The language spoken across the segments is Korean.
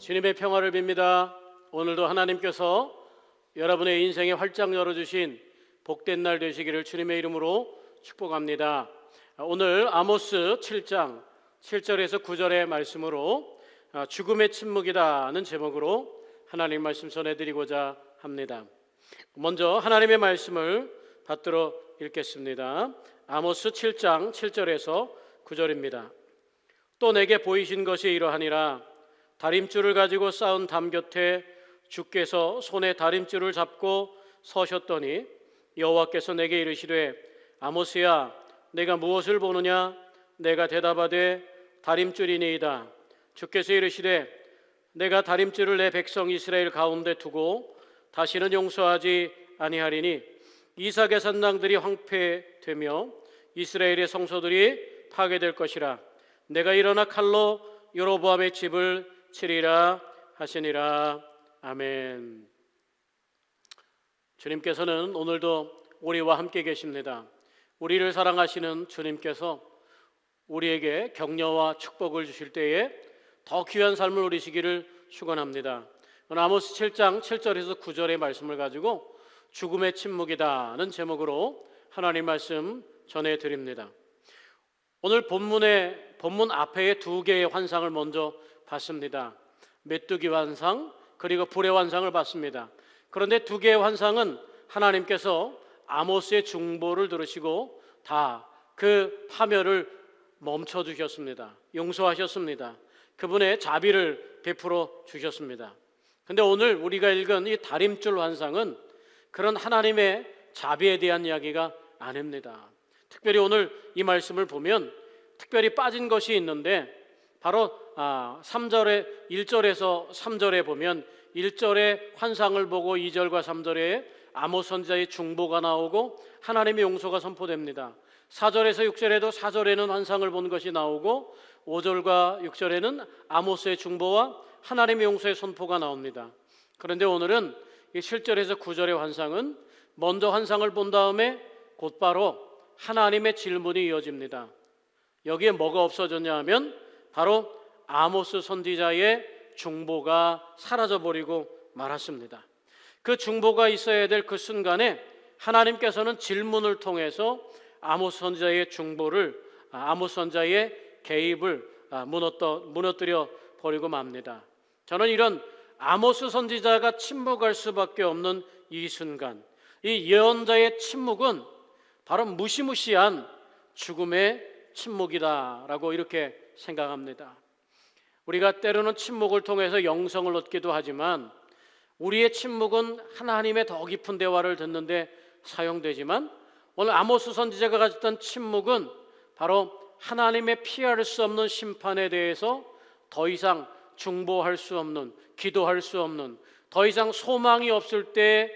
주님의 평화를 빕니다. 오늘도 하나님께서 여러분의 인생에 활짝 열어주신 복된 날 되시기를 주님의 이름으로 축복합니다. 오늘 아모스 7장 7절에서 9절의 말씀으로 죽음의 침묵이다는 제목으로 하나님 말씀 전해드리고자 합니다. 먼저 하나님의 말씀을 받들어 읽겠습니다. 아모스 7장 7절에서 9절입니다. 또 내게 보이신 것이 이러하니라. 다림줄을 가지고 쌓은 담 곁에 주께서 손에 다림줄을 잡고 서셨더니 여호와께서 내게 이르시되 아모스야 내가 무엇을 보느냐? 내가 대답하되 다림줄이니이다. 주께서 이르시되 내가 다림줄을 내 백성 이스라엘 가운데 두고 다시는 용서하지 아니하리니 이삭의 산당들이 황폐되며 이스라엘의 성소들이 파괴될 것이라. 내가 일어나 칼로 여로보암의 집을 치리라 하시니라. 아멘. 주님께서는 오늘도 우리와 함께 계십니다. 우리를 사랑하시는 주님께서 우리에게 격려와 축복을 주실 때에 더 귀한 삶을 누리시기를 축원합니다. 오늘 아모스 7장 7절에서 9절의 말씀을 가지고 죽음의 침묵이다는 제목으로 하나님 말씀 전해드립니다. 오늘 본문 앞에 두 개의 환상을 먼저 봤습니다. 메뚜기 환상 그리고 불의 환상을 봤습니다. 그런데 두 개의 환상은 하나님께서 아모스의 중보를 들으시고 다 그 파멸을 멈춰 주셨습니다. 용서하셨습니다. 그분의 자비를 베풀어 주셨습니다. 그런데 오늘 우리가 읽은 이 다림줄 환상은 그런 하나님의 자비에 대한 이야기가 아닙니다. 특별히 오늘 이 말씀을 보면 특별히 빠진 것이 있는데 바로 3절에 1절에서 3절에 보면 1절에 환상을 보고 2절과 3절에 아모스 선지자의 중보가 나오고 하나님의 용서가 선포됩니다. 4절에서 6절에도 4절에는 환상을 본 것이 나오고 5절과 6절에는 아모스의 중보와 하나님의 용서의 선포가 나옵니다. 그런데 오늘은 이 7절에서 9절의 환상은 먼저 환상을 본 다음에 곧바로 하나님의 질문이 이어집니다. 여기에 뭐가 없어졌냐 하면 바로 아모스 선지자의 중보가 사라져버리고 말았습니다. 그 중보가 있어야 될 그 순간에 하나님께서는 질문을 통해서 아모스 선지자의 중보를 아모스 선지자의 개입을 무너뜨려 버리고 맙니다. 저는 이런 아모스 선지자가 침묵할 수밖에 없는 이 순간, 이 예언자의 침묵은 바로 무시무시한 죽음의 침묵이다라고 이렇게 생각합니다. 우리가 때로는 침묵을 통해서 영성을 얻기도 하지만 우리의 침묵은 하나님의 더 깊은 대화를 듣는데 사용되지만 오늘 아모스 선지자가 가졌던 침묵은 바로 하나님의 피할 수 없는 심판에 대해서 더 이상 중보할 수 없는, 기도할 수 없는, 더 이상 소망이 없을 때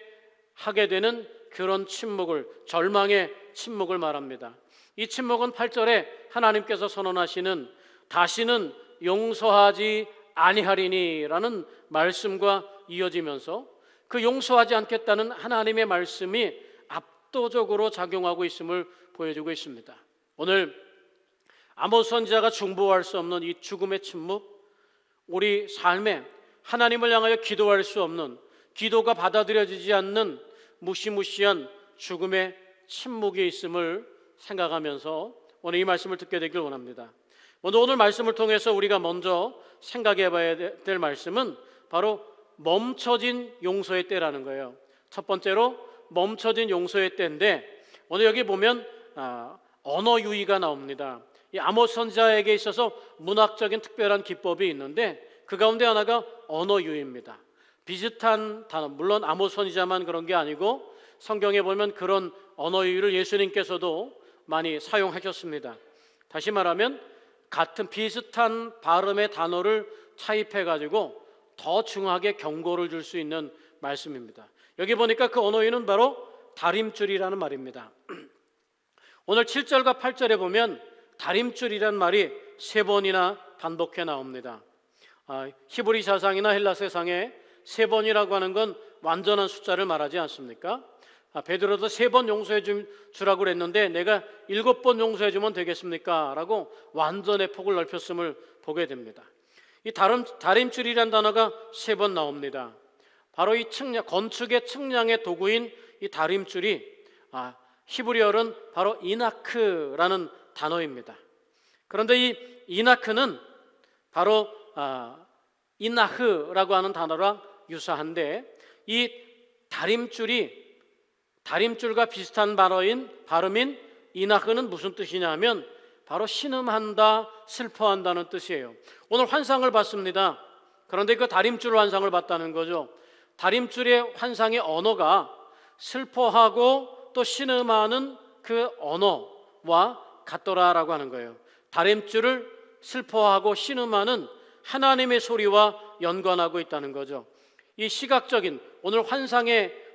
하게 되는 그런 침묵을, 절망의 침묵을 말합니다. 이 침묵은 8절에 하나님께서 선언하시는 다시는 용서하지 아니하리니라는 말씀과 이어지면서 그 용서하지 않겠다는 하나님의 말씀이 압도적으로 작용하고 있음을 보여주고 있습니다. 오늘 아모스 선지자가 중보할 수 없는 이 죽음의 침묵, 우리 삶에 하나님을 향하여 기도할 수 없는, 기도가 받아들여지지 않는 무시무시한 죽음의 침묵이 있음을 생각하면서 오늘 이 말씀을 듣게 되길 원합니다. 오늘 말씀을 통해서 우리가 먼저 생각해 봐야 될 말씀은 바로 멈춰진 용서의 때라는 거예요. 첫 번째로 멈춰진 용서의 때인데 오늘 여기 보면 언어 유희가 나옵니다. 이 아모스 선지자에게 있어서 문학적인 특별한 기법이 있는데 그 가운데 하나가 언어 유희입니다. 비슷한 단어, 물론 아모스 선지자만 그런 게 아니고 성경에 보면 그런 언어 유희를 예수님께서도 많이 사용하셨습니다. 다시 말하면 같은 비슷한 발음의 단어를 차입해 가지고 더 중하게 경고를 줄 수 있는 말씀입니다. 여기 보니까 그 언어 유희는 바로 다림줄이라는 말입니다. 오늘 7절과 8절에 보면 다림줄이란 말이 3번이나 반복해 나옵니다. 히브리 사상이나 헬라 세상에 3번이라고 하는 건 완전한 숫자를 말하지 않습니까? 베드로도 3번 용서해 주라고 그랬는데 내가 7번 용서해 주면 되겠습니까? 라고 완전의 폭을 넓혔음을 보게 됩니다. 이 다림줄이라는 단어가 3번 나옵니다. 바로 이 건축의 측량의 도구인 이 다림줄이 히브리어는 바로 이나크라는 단어입니다. 그런데 이 이나크는 바로 이나흐라고 하는 단어랑 유사한데 이 다림줄과 비슷한 발음인 이나흐는 무슨 뜻이냐면 바로 신음한다, 슬퍼한다는 뜻이에요. 오늘 환상을 봤습니다. 그런데 그 다림줄 환상을 봤다는 거죠. 다림줄의 환상의 언어가 슬퍼하고 또 신음하는 그 언어와 같더라라고 하는 거예요. 다림줄을 슬퍼하고 신음하는 하나님의 소리와 연관하고 있다는 거죠. 이 시각적인 오늘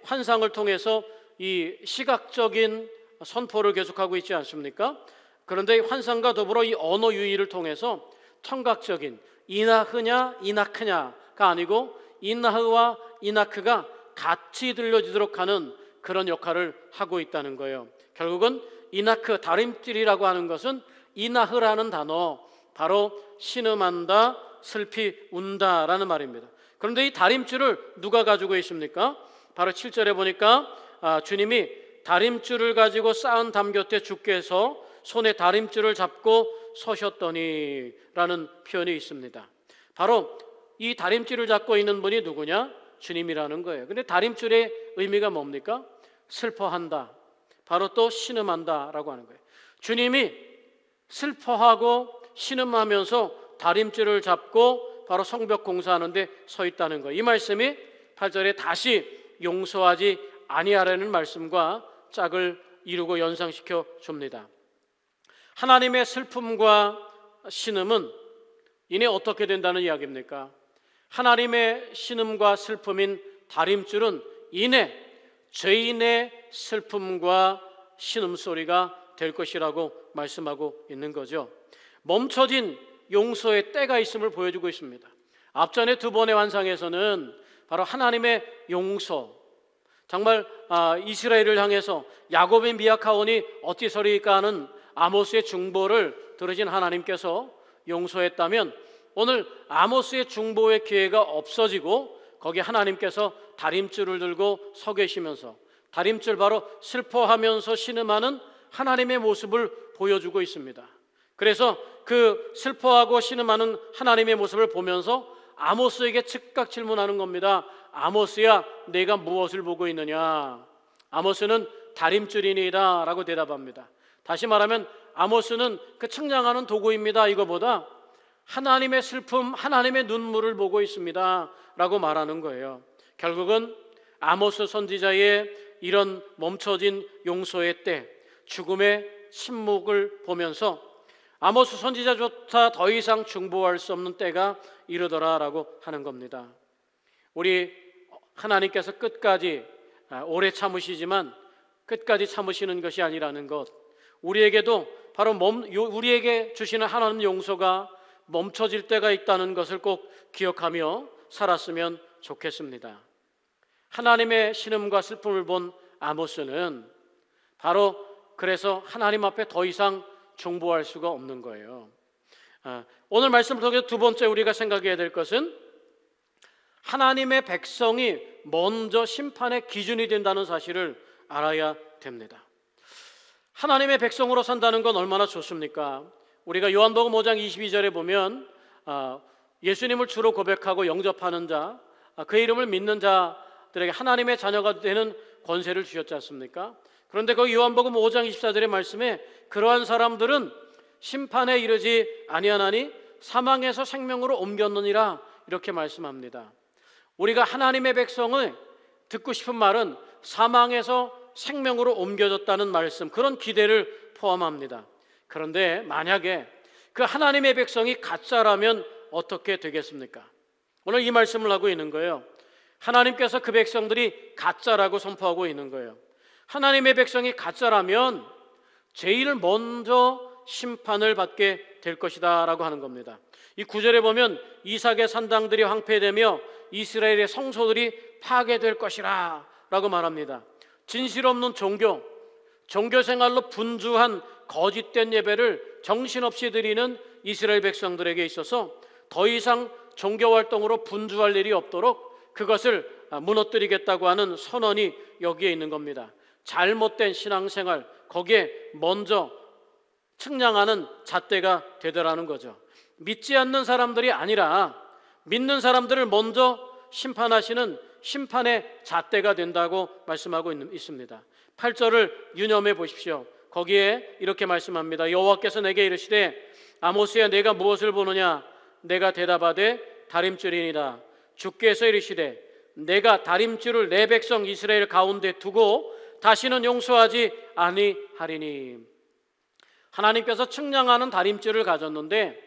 환상을 통해서 이 시각적인 선포를 계속하고 있지 않습니까? 그런데 이 환상과 더불어 이 언어 유희를 통해서 청각적인 이나흐냐 이나크냐가 아니고 이나흐와 이나크가 같이 들려지도록 하는 그런 역할을 하고 있다는 거예요. 결국은 이나크, 다림줄이라고 하는 것은 이나흐라는 단어, 바로 신음한다, 슬피 운다라는 말입니다. 그런데 이 다림줄을 누가 가지고 있습니까? 바로 7절에 보니까 주님이 다림줄을 가지고 쌓은 담 곁에 주께서 손에 다림줄을 잡고 서셨더니 라는 표현이 있습니다. 바로 이 다림줄을 잡고 있는 분이 누구냐? 주님이라는 거예요. 근데 다림줄의 의미가 뭡니까? 슬퍼한다, 바로 또 신음한다 라고 하는 거예요. 주님이 슬퍼하고 신음하면서 다림줄을 잡고 바로 성벽 공사하는데 서 있다는 거예요. 이 말씀이 8절에 다시 용서하지 아니하라는 말씀과 짝을 이루고 연상시켜 줍니다. 하나님의 슬픔과 신음은 이내 어떻게 된다는 이야기입니까? 하나님의 신음과 슬픔인 다림줄은 이내 죄인의 슬픔과 신음소리가 될 것이라고 말씀하고 있는 거죠. 멈춰진 용서의 때가 있음을 보여주고 있습니다. 앞전에 2번의 환상에서는 바로 하나님의 용서, 정말 이스라엘을 향해서 야곱의 미약하오니 어찌서리까 하는 아모스의 중보를 들으신 하나님께서 용서했다면 오늘 아모스의 중보의 기회가 없어지고 거기 하나님께서 다림줄을 들고 서 계시면서 다림줄 바로 슬퍼하면서 신음하는 하나님의 모습을 보여주고 있습니다. 그래서 그 슬퍼하고 신음하는 하나님의 모습을 보면서 아모스에게 즉각 질문하는 겁니다. 아모스야, 내가 무엇을 보고 있느냐? 아모스는 다림줄이니이다 라고 대답합니다. 다시 말하면 아모스는 그 측량하는 도구입니다. 이거보다 하나님의 슬픔, 하나님의 눈물을 보고 있습니다 라고 말하는 거예요. 결국은 아모스 선지자의 이런 멈춰진 용서의 때, 죽음의 침묵을 보면서 아모스 선지자조차 더 이상 중보할 수 없는 때가 이르더라라고 하는 겁니다. 우리 하나님께서 끝까지 오래 참으시지만 끝까지 참으시는 것이 아니라는 것, 우리에게도 바로 우리에게 주시는 하나님 용서가 멈춰질 때가 있다는 것을 꼭 기억하며 살았으면 좋겠습니다. 하나님의 신음과 슬픔을 본 아모스는 바로 그래서 하나님 앞에 더 이상 중보할 수가 없는 거예요. 오늘 말씀을 통해 두 번째 우리가 생각해야 될 것은 하나님의 백성이 먼저 심판의 기준이 된다는 사실을 알아야 됩니다. 하나님의 백성으로 산다는 건 얼마나 좋습니까? 우리가 요한복음 5장 22절에 보면 예수님을 주로 고백하고 영접하는 자, 그 이름을 믿는 자들에게 하나님의 자녀가 되는 권세를 주셨지 않습니까? 그런데 거기 요한복음 5장 24절의 말씀에 그러한 사람들은 심판에 이르지 아니하나니 사망에서 생명으로 옮겼느니라 이렇게 말씀합니다. 우리가 하나님의 백성을 듣고 싶은 말은 사망에서 생명으로 옮겨졌다는 말씀, 그런 기대를 포함합니다. 그런데 만약에 그 하나님의 백성이 가짜라면 어떻게 되겠습니까? 오늘 이 말씀을 하고 있는 거예요. 하나님께서 그 백성들이 가짜라고 선포하고 있는 거예요. 하나님의 백성이 가짜라면 제일 먼저 심판을 받게 될 것이다 라고 하는 겁니다. 이 9절에 보면 이삭의 산당들이 황폐되며 이스라엘의 성소들이 파괴될 것이라 라고 말합니다. 진실 없는 종교 생활로 분주한 거짓된 예배를 정신없이 드리는 이스라엘 백성들에게 있어서 더 이상 종교 활동으로 분주할 일이 없도록 그것을 무너뜨리겠다고 하는 선언이 여기에 있는 겁니다. 잘못된 신앙생활, 거기에 먼저 측량하는 잣대가 되더라는 거죠. 믿지 않는 사람들이 아니라 믿는 사람들을 먼저 심판하시는 심판의 잣대가 된다고 말씀하고 있습니다. 8절을 유념해 보십시오. 거기에 이렇게 말씀합니다. 여호와께서 내게 이르시되 아모스야, 내가 무엇을 보느냐? 내가 대답하되 다림줄이니라. 주께서 이르시되 내가 다림줄을 내 백성 이스라엘 가운데 두고 다시는 용서하지 아니하리니. 하나님께서 측량하는 다림줄을 가졌는데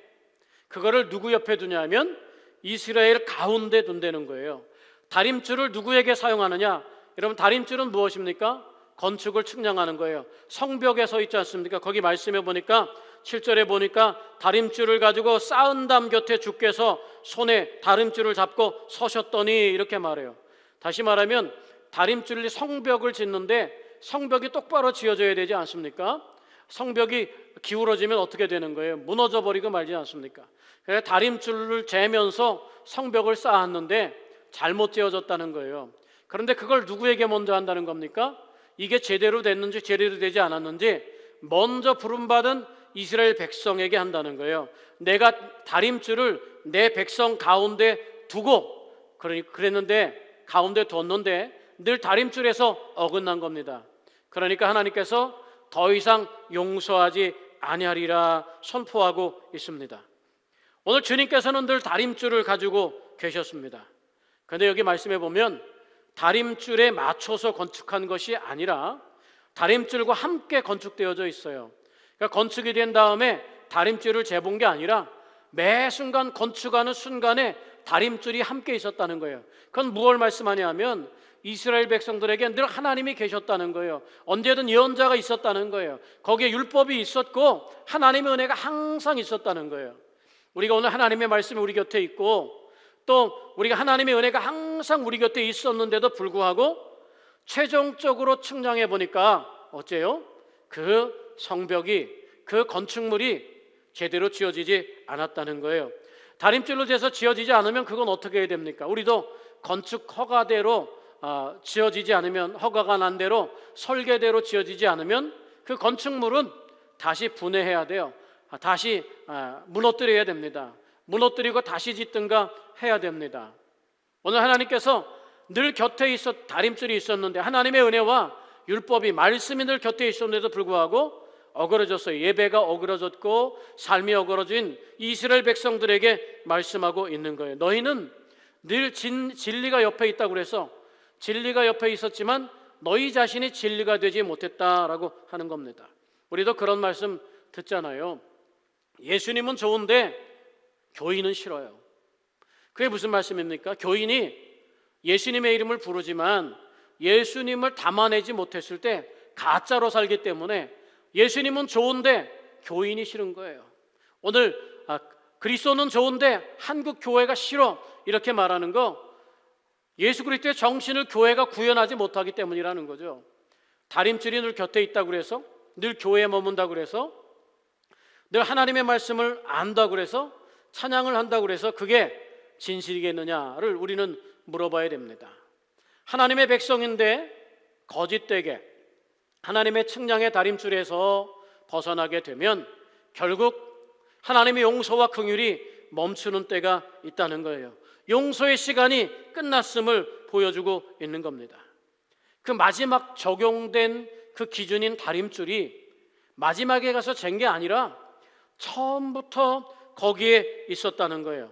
그거를 누구 옆에 두냐면 이스라엘 가운데 둔다는 거예요. 다림줄을 누구에게 사용하느냐? 여러분, 다림줄은 무엇입니까? 건축을 측량하는 거예요. 성벽에 서 있지 않습니까? 거기 말씀해 보니까 7절에 보니까 다림줄을 가지고 쌓은 담 곁에 주께서 손에 다림줄을 잡고 서셨더니 이렇게 말해요. 다시 말하면 다림줄이 성벽을 짓는데 성벽이 똑바로 지어져야 되지 않습니까? 성벽이 기울어지면 어떻게 되는 거예요? 무너져 버리고 말지 않습니까? 그래서 다림줄을 재면서 성벽을 쌓았는데 잘못 지어졌다는 거예요. 그런데 그걸 누구에게 먼저 한다는 겁니까? 이게 제대로 됐는지 제대로 되지 않았는지 먼저 부름받은 이스라엘 백성에게 한다는 거예요. 내가 다림줄을 내 백성 가운데 두고 그랬는데 가운데 뒀는데 늘 다림줄에서 어긋난 겁니다. 그러니까 하나님께서 더 이상 용서하지 아니하리라 선포하고 있습니다. 오늘 주님께서는 늘 다림줄을 가지고 계셨습니다. 그런데 여기 말씀해 보면 다림줄에 맞춰서 건축한 것이 아니라 다림줄과 함께 건축되어져 있어요. 그러니까 건축이 된 다음에 다림줄을 재본 게 아니라 매 순간 건축하는 순간에 다림줄이 함께 있었다는 거예요. 그건 무엇을 말씀하냐면 이스라엘 백성들에게 늘 하나님이 계셨다는 거예요. 언제든 예언자가 있었다는 거예요. 거기에 율법이 있었고 하나님의 은혜가 항상 있었다는 거예요. 우리가 오늘 하나님의 말씀이 우리 곁에 있고 또 우리가 하나님의 은혜가 항상 우리 곁에 있었는데도 불구하고 최종적으로 측량해 보니까 어째요? 그 성벽이, 그 건축물이 제대로 지어지지 않았다는 거예요. 다림줄로 돼서 지어지지 않으면 그건 어떻게 해야 됩니까? 우리도 건축 허가대로 지어지지 않으면, 허가가 난 대로 설계대로 지어지지 않으면 그 건축물은 다시 분해해야 돼요. 다시 무너뜨려야 됩니다. 무너뜨리고 다시 짓든가 해야 됩니다. 오늘 하나님께서 늘 곁에 다림줄이 있었는데, 하나님의 은혜와 율법이, 말씀이 늘 곁에 있었는데도 불구하고 어그러졌어요. 예배가 어그러졌고 삶이 어그러진 이스라엘 백성들에게 말씀하고 있는 거예요. 너희는 늘 진리가 옆에 있다고 그래서 진리가 옆에 있었지만 너희 자신이 진리가 되지 못했다라고 하는 겁니다. 우리도 그런 말씀 듣잖아요. 예수님은 좋은데 교인은 싫어요. 그게 무슨 말씀입니까? 교인이 예수님의 이름을 부르지만 예수님을 담아내지 못했을 때 가짜로 살기 때문에 예수님은 좋은데 교인이 싫은 거예요. 오늘 그리스도는 좋은데 한국 교회가 싫어, 이렇게 말하는 거, 예수 그리스도의 정신을 교회가 구현하지 못하기 때문이라는 거죠. 다림줄이 늘 곁에 있다고 그래서, 늘 교회에 머문다고 그래서, 늘 하나님의 말씀을 안다고 그래서, 찬양을 한다고 그래서 그게 진실이겠느냐를 우리는 물어봐야 됩니다. 하나님의 백성인데 거짓되게 하나님의 측량의 다림줄에서 벗어나게 되면 결국 하나님의 용서와 긍휼이 멈추는 때가 있다는 거예요. 용서의 시간이 끝났음을 보여주고 있는 겁니다. 그 마지막 적용된 그 기준인 다림줄이 마지막에 가서 잰 게 아니라 처음부터 거기에 있었다는 거예요.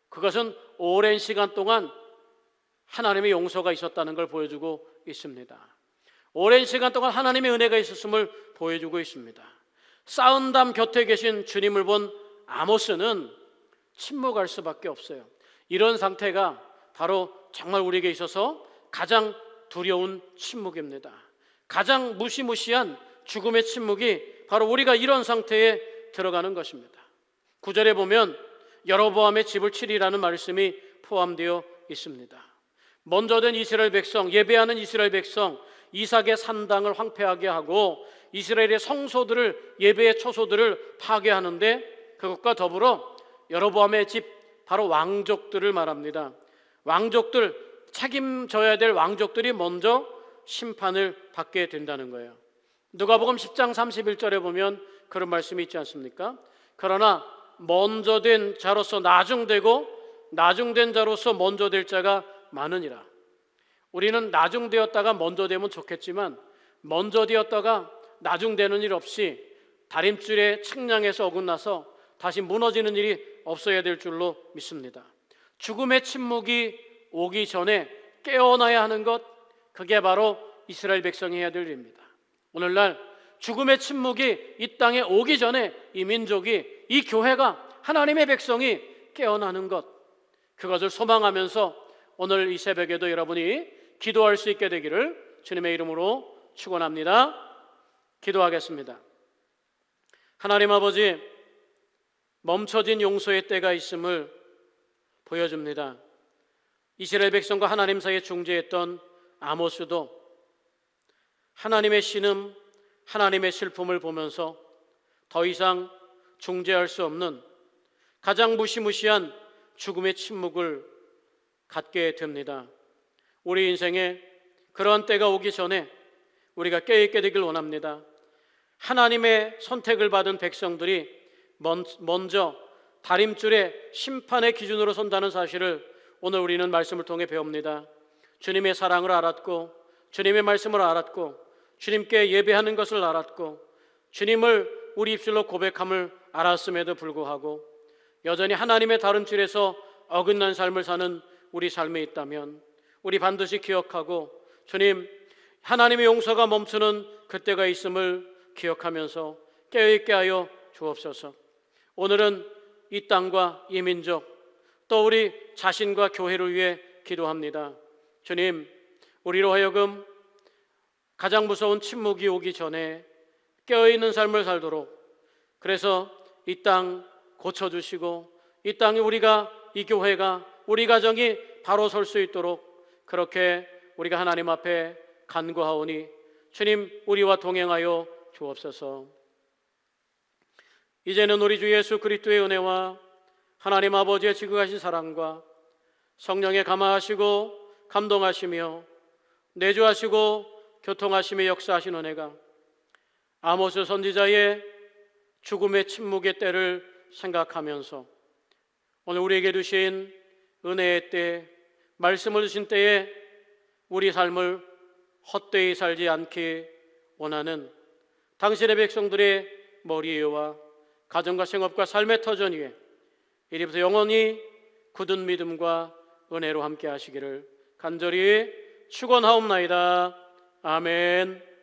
그것은 오랜 시간 동안 하나님의 용서가 있었다는 걸 보여주고 있습니다. 오랜 시간 동안 하나님의 은혜가 있었음을 보여주고 있습니다. 쌓은 담 곁에 계신 주님을 본 아모스는 침묵할 수밖에 없어요. 이런 상태가 바로 정말 우리에게 있어서 가장 두려운 침묵입니다. 가장 무시무시한 죽음의 침묵이 바로 우리가 이런 상태에 들어가는 것입니다. 9절에 보면 여로보암의 집을 치리라는 말씀이 포함되어 있습니다. 먼저 된 이스라엘 백성, 예배하는 이스라엘 백성, 이삭의 산당을 황폐하게 하고 이스라엘의 성소들을, 예배의 처소들을 파괴하는데, 그것과 더불어 여로보암의 집, 바로 왕족들을 말합니다. 왕족들, 책임져야 될 왕족들이 먼저 심판을 받게 된다는 거예요. 누가복음 10장 31절에 보면 그런 말씀이 있지 않습니까? 그러나 먼저 된 자로서 나중되고 나중된 자로서 먼저 될 자가 많으니라. 우리는 나중되었다가 먼저 되면 좋겠지만 먼저 되었다가 나중되는 일 없이 다림줄의 측량에서 어긋나서 다시 무너지는 일이 없어야 될 줄로 믿습니다. 죽음의 침묵이 오기 전에 깨어나야 하는 것, 그게 바로 이스라엘 백성이 해야 될 일입니다. 오늘날 죽음의 침묵이 이 땅에 오기 전에 이 민족이, 이 교회가, 하나님의 백성이 깨어나는 것, 그것을 소망하면서 오늘 이 새벽에도 여러분이 기도할 수 있게 되기를 주님의 이름으로 축원합니다. 기도하겠습니다. 하나님 아버지, 멈춰진 용서의 때가 있음을 보여줍니다. 이스라엘 백성과 하나님 사이에 중재했던 아모스도 하나님의 신음, 하나님의 슬픔을 보면서 더 이상 중재할 수 없는 가장 무시무시한 죽음의 침묵을 갖게 됩니다. 우리 인생에 그러한 때가 오기 전에 우리가 깨어있게 되길 원합니다. 하나님의 선택을 받은 백성들이 먼저 다림줄의 심판의 기준으로 선다는 사실을 오늘 우리는 말씀을 통해 배웁니다. 주님의 사랑을 알았고, 주님의 말씀을 알았고, 주님께 예배하는 것을 알았고, 주님을 우리 입술로 고백함을 알았음에도 불구하고 여전히 하나님의 다림줄에서 어긋난 삶을 사는 우리 삶에 있다면 우리 반드시 기억하고, 주님, 하나님의 용서가 멈추는 그때가 있음을 기억하면서 깨어있게 하여 주옵소서. 오늘은 이 땅과 이 민족, 또 우리 자신과 교회를 위해 기도합니다. 주님, 우리로 하여금 가장 무서운 침묵이 오기 전에 깨어있는 삶을 살도록, 그래서 이 땅 고쳐주시고 이 땅에 우리가, 이 교회가, 우리 가정이 바로 설 수 있도록 그렇게 우리가 하나님 앞에 간구하오니 주님, 우리와 동행하여 주옵소서. 이제는 우리 주 예수 그리스도의 은혜와 하나님 아버지의 지극하신 사랑과 성령의 감화하시고 감동하시며 내주하시고 교통하시며 역사하신 은혜가 아모스 선지자의 죽음의 침묵의 때를 생각하면서 오늘 우리에게 주신 은혜의 때, 말씀을 주신 때에 우리 삶을 헛되이 살지 않게 원하는 당신의 백성들의 머리 위와 가정과 생업과 삶의 터전 위에 이제부터 영원히 굳은 믿음과 은혜로 함께 하시기를 간절히 축원하옵나이다. 아멘.